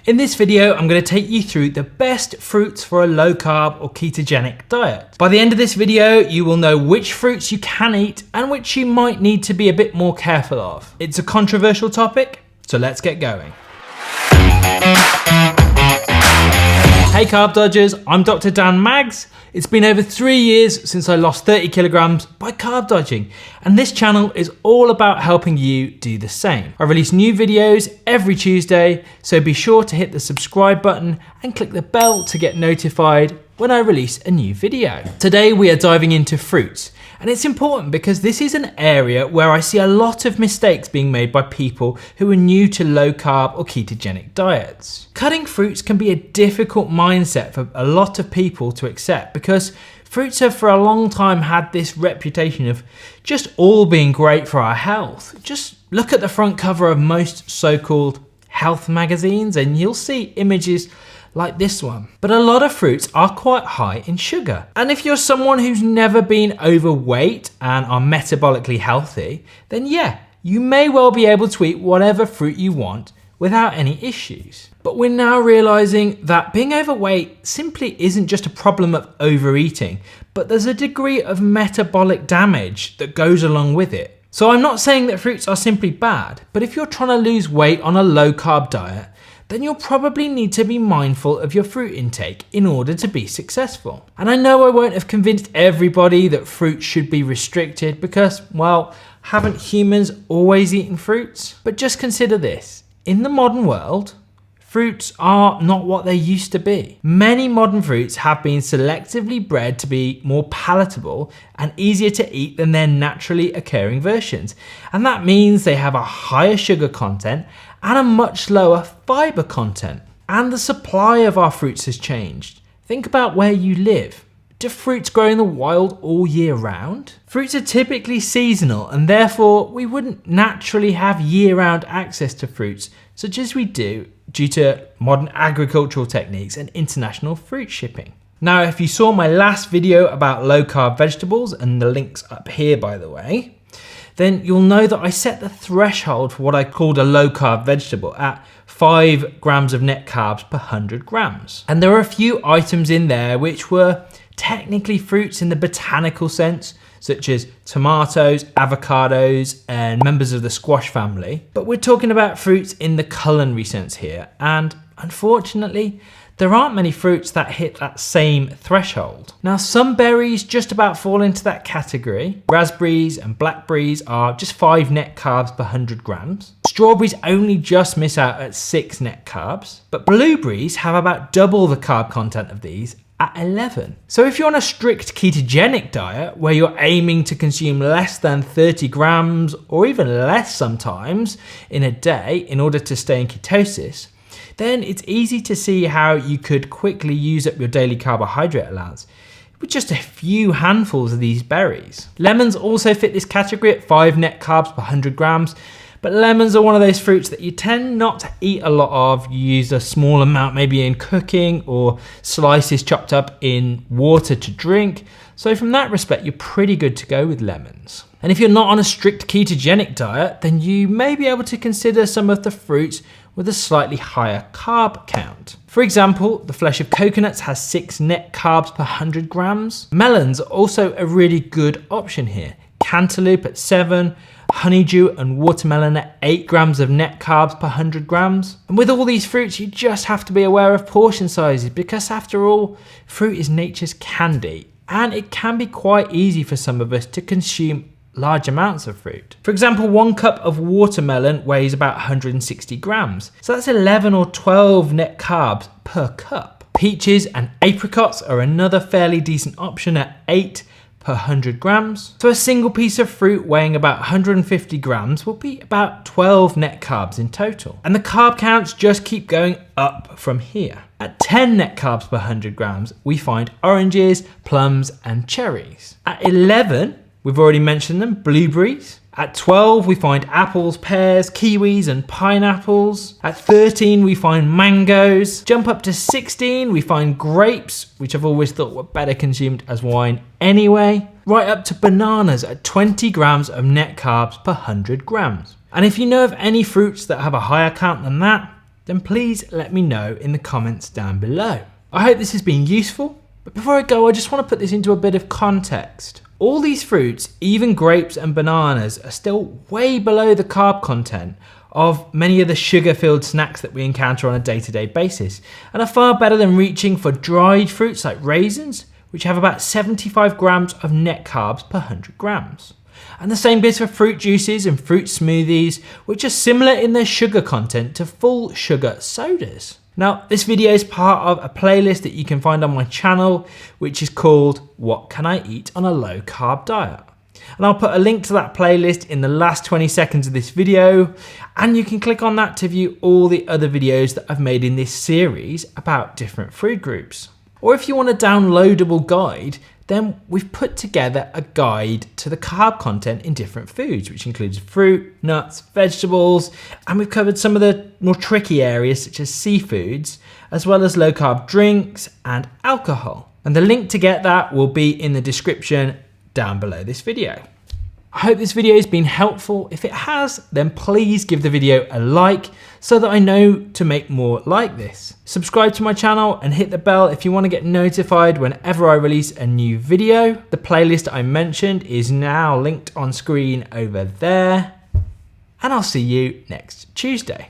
In this video, I'm going to take you through the best fruits for a low carb or ketogenic diet. By the end of this video, you will know which fruits you can eat and which you might need to be a bit more careful of. It's a controversial topic, so let's get going. Hey Carb Dodgers, I'm Dr. Dan Maggs. It's been over 3 years since I lost 30 kilograms by carb dodging, and this channel is all about helping you do the same. I release new videos every Tuesday, so be sure to hit the subscribe button and click the bell to get notified when I release a new video. Today we are diving into fruits, and it's important because this is an area where I see a lot of mistakes being made by people who are new to low carb or ketogenic diets. Cutting fruits can be a difficult mindset for a lot of people to accept because fruits have for a long time had this reputation of just all being great for our health. Just look at the front cover of most so-called health magazines and you'll see images like this one. But a lot of fruits are quite high in sugar. And if you're someone who's never been overweight and are metabolically healthy, then yeah, you may well be able to eat whatever fruit you want without any issues. But we're now realizing that being overweight simply isn't just a problem of overeating, but there's a degree of metabolic damage that goes along with it. So I'm not saying that fruits are simply bad, but if you're trying to lose weight on a low carb diet, then you'll probably need to be mindful of your fruit intake in order to be successful. And I know I won't have convinced everybody that fruit should be restricted because, well, haven't humans always eaten fruits? But just consider this. In the modern world, fruits are not what they used to be. Many modern fruits have been selectively bred to be more palatable and easier to eat than their naturally occurring versions. And that means they have a higher sugar content and a much lower fiber content. And the supply of our fruits has changed. Think about where you live. Do fruits grow in the wild all year round? Fruits are typically seasonal and therefore we wouldn't naturally have year-round access to fruits such as we do due to modern agricultural techniques and international fruit shipping. Now, if you saw my last video about low-carb vegetables, and the link's up here by the way, then you'll know that I set the threshold for what I called a low-carb vegetable at 5 grams of net carbs per 100 grams. And there were a few items in there which were technically fruits in the botanical sense, such as tomatoes, avocados, and members of the squash family. But we're talking about fruits in the culinary sense here, and unfortunately, there aren't many fruits that hit that same threshold. Now, some berries just about fall into that category. Raspberries and blackberries are just 5 net carbs per 100 grams. Strawberries only just miss out at 6 net carbs, but blueberries have about double the carb content of these at 11. So if you're on a strict ketogenic diet where you're aiming to consume less than 30 grams or even less sometimes in a day in order to stay in ketosis, then it's easy to see how you could quickly use up your daily carbohydrate allowance with just a few handfuls of these berries. Lemons also fit this category at 5 net carbs per 100 grams, but lemons are one of those fruits that you tend not to eat a lot of. You use a small amount maybe in cooking or slices chopped up in water to drink. So from that respect, you're pretty good to go with lemons. And if you're not on a strict ketogenic diet, then you may be able to consider some of the fruits with a slightly higher carb count. For example, the flesh of coconuts has 6 net carbs per 100 grams. Melons are also a really good option here. Cantaloupe at 7, honeydew and watermelon at 8 grams of net carbs per 100 grams. And with all these fruits, you just have to be aware of portion sizes because after all, fruit is nature's candy and it can be quite easy for some of us to consume large amounts of fruit. For example, 1 cup of watermelon weighs about 160 grams. So that's 11 or 12 net carbs per cup. Peaches and apricots are another fairly decent option at 8 per 100 grams. So a single piece of fruit weighing about 150 grams will be about 12 net carbs in total. And the carb counts just keep going up from here. At 10 net carbs per 100 grams, we find oranges, plums, and cherries. At 11, we've already mentioned them, blueberries. At 12, we find apples, pears, kiwis, and pineapples. At 13, we find mangoes. Jump up to 16, we find grapes, which I've always thought were better consumed as wine anyway. Right up to bananas at 20 grams of net carbs per 100 grams. And if you know of any fruits that have a higher count than that, then please let me know in the comments down below. I hope this has been useful, but before I go, I just want to put this into a bit of context. All these fruits, even grapes and bananas, are still way below the carb content of many of the sugar-filled snacks that we encounter on a day-to-day basis, and are far better than reaching for dried fruits like raisins, which have about 75 grams of net carbs per 100 grams. And the same goes for fruit juices and fruit smoothies, which are similar in their sugar content to full sugar sodas. Now, this video is part of a playlist that you can find on my channel, which is called What Can I Eat on a Low Carb Diet? And I'll put a link to that playlist in the last 20 seconds of this video, and you can click on that to view all the other videos that I've made in this series about different food groups. Or if you want a downloadable guide, then we've put together a guide to the carb content in different foods, which includes fruit, nuts, vegetables, and we've covered some of the more tricky areas such as seafoods, as well as low carb drinks and alcohol. And the link to get that will be in the description down below this video. I hope this video has been helpful. If it has, then please give the video a like so that I know to make more like this. Subscribe to my channel and hit the bell if you want to get notified whenever I release a new video. The playlist I mentioned is now linked on screen over there, and I'll see you next Tuesday.